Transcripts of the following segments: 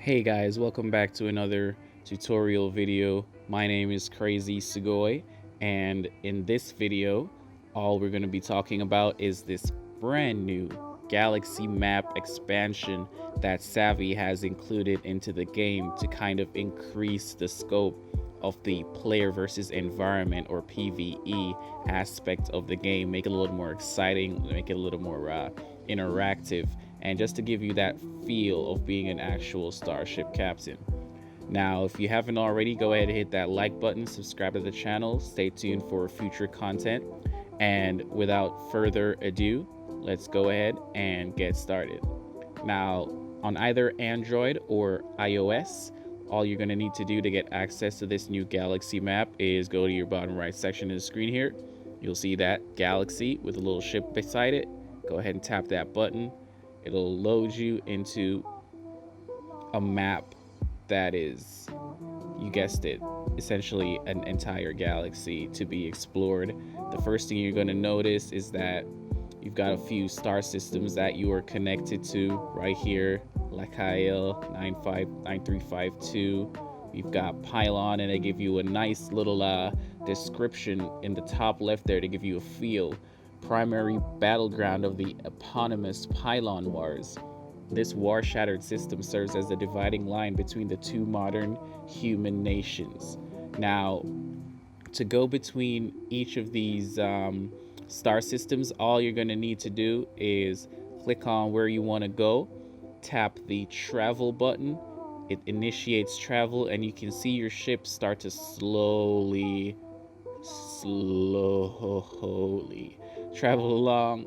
Hey guys, welcome back to another tutorial video. My name is Crazy Sugoi, and in this video, all we're going to be talking about is this brand new galaxy map expansion that Savvy has included into the game to kind of increase the scope of the player versus environment, or PvE, aspect of the game, make it a little more exciting, make it a little more interactive, and just to give you that feel of being an actual starship captain. Now, if you haven't already, go ahead and hit that like button, subscribe to the channel, stay tuned for future content, and without further ado, let's go ahead and get started. Now, on either Android or iOS, all you're going to need to do to get access to this new galaxy map is go to your bottom right section of the screen here. You'll see that galaxy with a little ship beside it. Go ahead and tap that button. It'll load you into a map that is, you guessed it, essentially an entire galaxy to be explored. The first thing you're going to notice is that you've got a few star systems that you are connected to right here. Lakael 9352. We've got Pylon, and they give you a nice little description in the top left there to give you a feel. Primary battleground of the eponymous Pylon Wars. This war-shattered system serves as the dividing line between the two modern human nations. Now, to go between each of these star systems, all you're going to need to do is click on where you want to go, tap the travel button. It initiates travel, and you can see your ship start to slowly travel along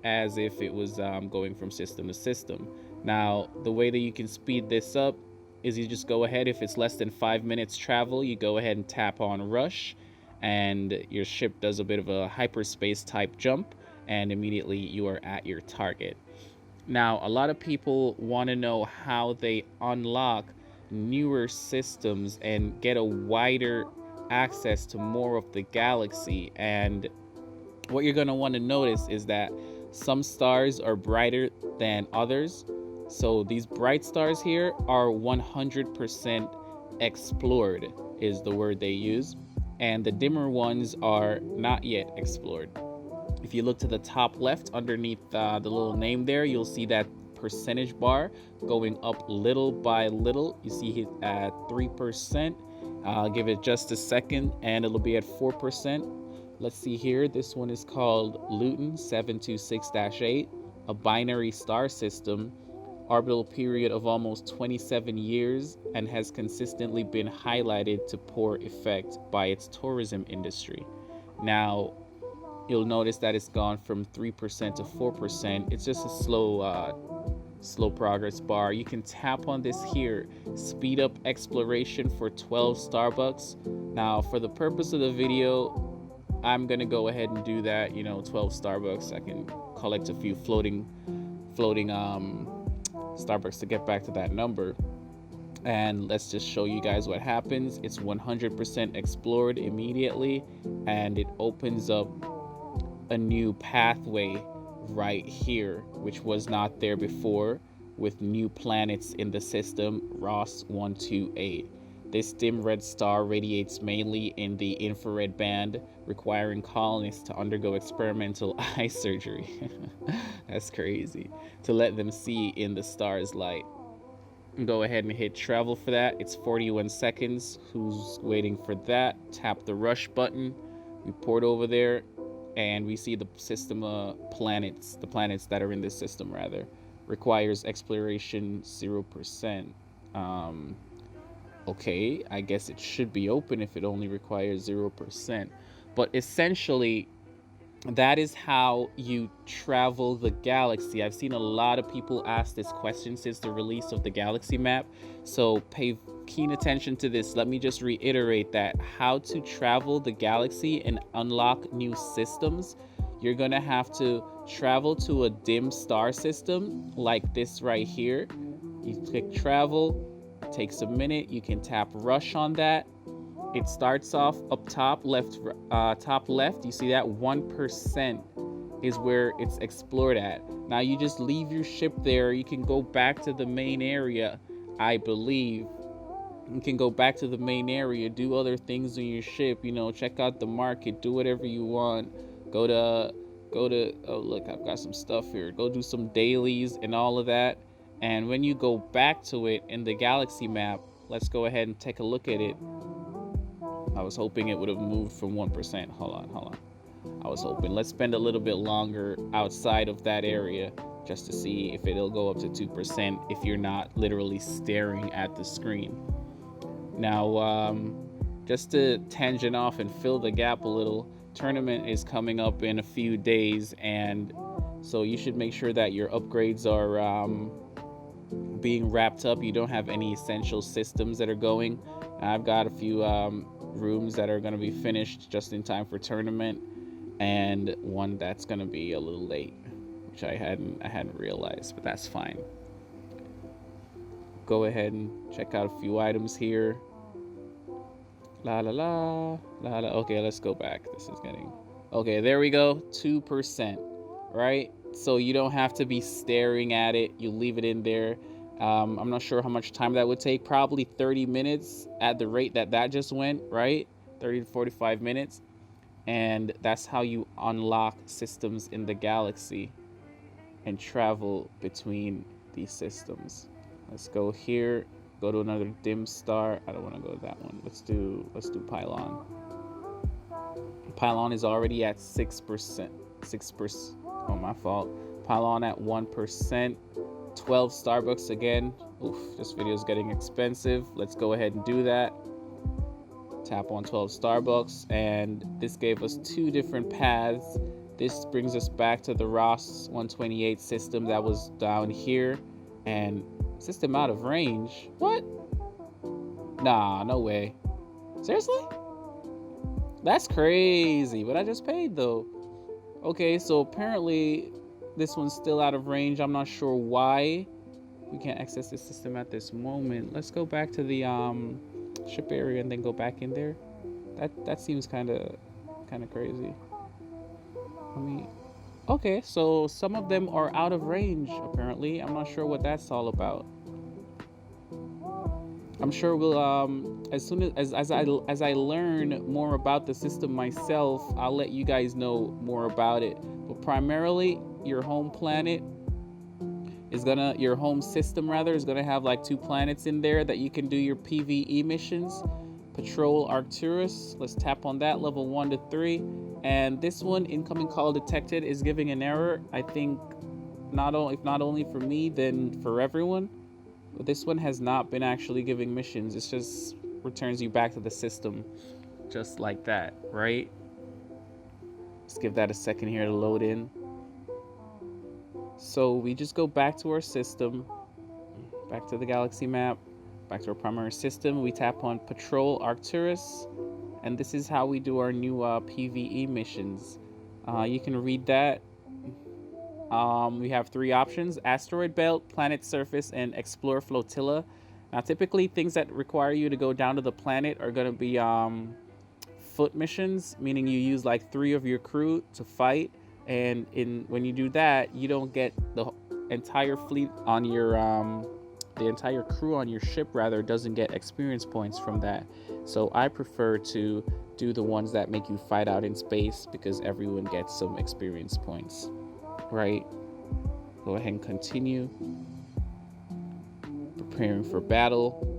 as if it was going from system to system. Now, the way that you can speed this up is you just go ahead, if it's less than 5 minutes travel, you go ahead and tap on rush, and your ship does a bit of a hyperspace type jump, and immediately you are at your target. Now, a lot of people want to know how they unlock newer systems and get a wider access to more of the galaxy. And what you're going to want to notice is that some stars are brighter than others. So these bright stars here are 100% explored, is the word they use, and the dimmer ones are not yet explored. If you look to the top left underneath the little name there, you'll see that percentage bar going up little by little. You see it at 3%. I'll give it just a second and it'll be at 4%. Let's see here. This one is called Luton 726-8, a binary star system, orbital period of almost 27 years, and has consistently been highlighted to poor effect by its tourism industry. Now, you'll notice that it's gone from 3% to 4%. It's just a slow progress bar. You can tap on this here, speed up exploration for 12 STARBUX. Now, for the purpose of the video, I'm gonna go ahead and do that. 12 STARBUX. I can collect a few floating STARBUX to get back to that number. And let's just show you guys what happens. It's 100% explored immediately, and it opens up a new pathway right here, which was not there before, with new planets in the system, Ross 128. This dim red star radiates mainly in the infrared band, requiring colonists to undergo experimental eye surgery. That's crazy. To let them see in the star's light. Go ahead and hit travel for that. It's 41 seconds. Who's waiting for that? Tap the rush button. We port over there, and we see the system planets, the planets that are in this system rather. Requires exploration 0%. Okay, I guess it should be open if it only requires 0%. But essentially, that is how you travel the galaxy. I've seen a lot of people ask this question since the release of the galaxy map, so pay keen attention to this. Let me just reiterate that how to travel the galaxy and unlock new systems. You're gonna have to travel to a dim star system like this right here. You click travel, it takes a minute. You can tap rush on that. It starts off up top left. You see that 1% is where it's explored at. Now you just leave your ship there. You can go back to the main area I believe you can go back to the main area, do other things on your ship, check out the market, do whatever you want. Go to oh look, I've got some stuff here. Go do some dailies and all of that. And when you go back to it in the galaxy map, let's go ahead and take a look at it. I was hoping it would have moved from 1%. Hold on. I was hoping. Let's spend a little bit longer outside of that area just to see if it'll go up to 2% if you're not literally staring at the screen. Now, just to tangent off and fill the gap a little, tournament is coming up in a few days, and so you should make sure that your upgrades are being wrapped up. You don't have any essential systems that are going. I've got a few rooms that are going to be finished just in time for tournament, and one that's going to be a little late, which I hadn't realized, but that's fine. Go ahead and check out a few items here. La la la la la. Okay, let's go back. This is getting okay. There we go. 2%, right? So you don't have to be staring at it. You leave it in there. I'm not sure how much time that would take. Probably 30 minutes at the rate that just went, right? 30 to 45 minutes. And that's how you unlock systems in the galaxy and travel between these systems. Let's go here. Go to another dim star. I don't want to go to that one. Let's do pylon. Pylon is already at 6%. 6%. Oh, my fault. Pylon at 1%. 12 STARBUX again. Oof, this video is getting expensive. Let's go ahead and do that. Tap on 12 STARBUX, and this gave us 2 different paths. This brings us back to the Ross 128 system that was down here, and system out of range. What? Nah, no way. Seriously? That's crazy. But I just paid though. Okay, so apparently this one's still out of range. I'm not sure why we can't access this system at this moment. Let's go back to the ship area and then go back in there. That seems kind of crazy. Okay, so some of them are out of range apparently. I'm not sure what that's all about. I'm sure we'll as soon as I learn more about the system myself, I'll let you guys know more about it. But primarily, your home planet is your home system is gonna have like 2 planets in there that you can do your PvE missions. Patrol Arcturus. Let's tap on that, level 1 to 3. And this one, incoming call detected, is giving an error. I think if not only for me, then for everyone. But this one has not been actually giving missions. It just returns you back to the system just like that, right? Let's give that a second here to load in. So we just go back to our system, back to the galaxy map, back to our primary system. We tap on Patrol Arcturus, and this is how we do our new PvE missions. You can read that. We have 3 options: Asteroid Belt, Planet Surface, and Explore Flotilla. Now, typically, things that require you to go down to the planet are going to be foot missions, meaning you use like 3 of your crew to fight. And when you do that, you don't get the entire fleet on your the entire crew on your ship doesn't get experience points from that. So I prefer to do the ones that make you fight out in space because everyone gets some experience points, right? Go ahead and continue. Preparing for battle.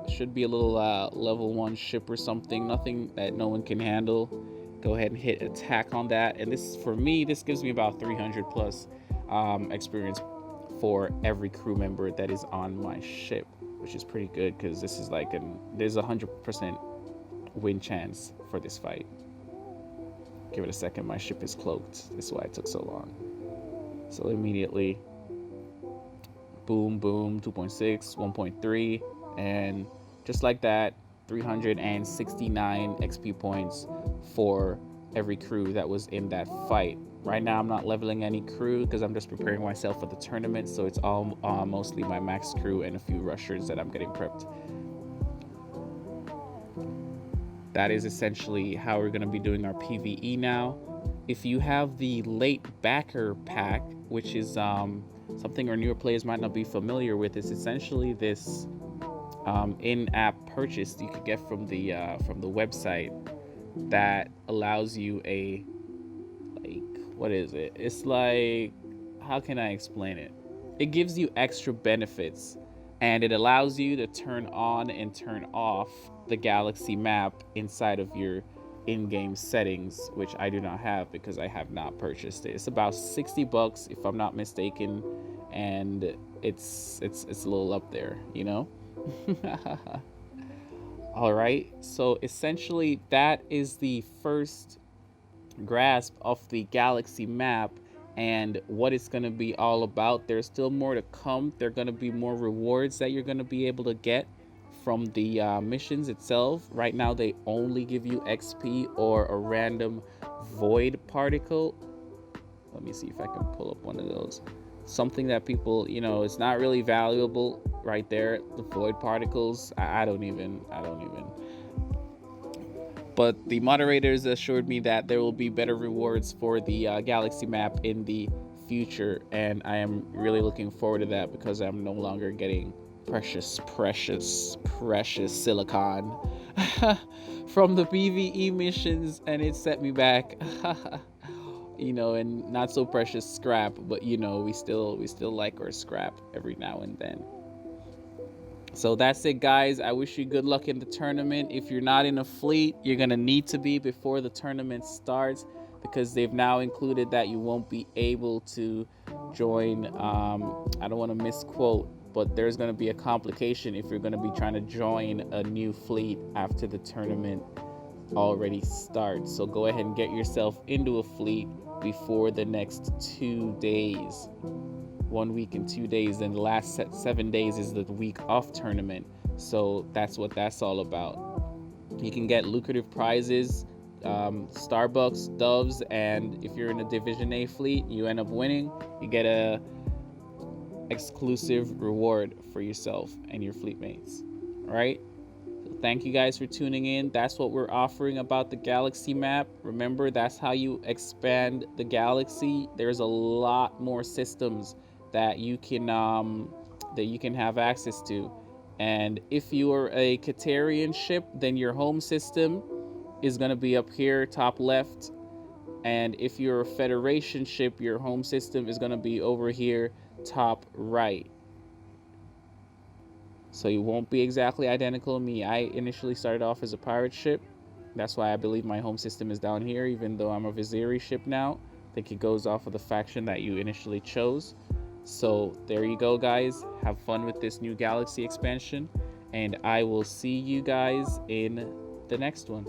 Should be a little level 1 ship or something, nothing that no one can handle. Go ahead and hit attack on that, and this, for me, this gives me about 300 plus experience for every crew member that is on my ship, which is pretty good because this is like there's 100% win chance for this fight. Give it a second. My ship is cloaked. This is why it took so long. So immediately, boom, boom, 2.6, 1.3, and just like that, 369 XP points for every crew that was in that fight. Right now, I'm not leveling any crew because I'm just preparing myself for the tournament, so it's all mostly my max crew and a few rushers that I'm getting prepped. That is essentially how we're going to be doing our PvE now. If you have the late backer pack, which is something our newer players might not be familiar with is essentially this in-app purchase you could get from the website that allows you a, like, what is it? It's like, how can I explain it? It gives you extra benefits, and it allows you to turn on and turn off the galaxy map inside of your in-game settings, which I do not have because I have not purchased it. It's about $60 if I'm not mistaken, and it's a little up there, you know. All right, so essentially that is the first grasp of the galaxy map and what it's going to be all about. There's still more to come. There are going to be more rewards that you're going to be able to get from the missions itself. Right now they only give you XP or a random void particle. Let me see if I can pull up one of those. Something that people, you know, it's not really valuable right there. The void particles, I don't even. But the moderators assured me that there will be better rewards for the galaxy map in the future, and I am really looking forward to that because I'm no longer getting precious silicon from the PvE missions, and it set me back. You know, and not so precious scrap, but you know, we still like our scrap every now and then. So that's it, guys. I wish you good luck in the tournament. If you're not in a fleet, you're gonna need to be before the tournament starts, because they've now included that you won't be able to join, I don't want to misquote, but there's going to be a complication if you're going to be trying to join a new fleet after the tournament already starts. So go ahead and get yourself into a fleet before the next 2 days. 1 week and 2 days, and the last 7 days is the week off tournament. So that's what that's all about. You can get lucrative prizes, STARBUX, doves, and if you're in a Division A fleet, you end up winning, you get a exclusive reward for yourself and your fleet mates. All right, so thank you guys for tuning in. That's what we're offering about the galaxy map. Remember, that's how you expand the galaxy. There's a lot more systems that you can have access to, and if you are a Katarian ship, then your home system is going to be up here top left, and if you're a Federation ship, your home system is going to be over here top right. So you won't be exactly identical to me. I initially started off as a pirate ship. That's why I believe my home system is down here, even though I'm a Viziri ship now. I think it goes off of the faction that you initially chose. So there you go, guys. Have fun with this new galaxy expansion, and I will see you guys in the next one.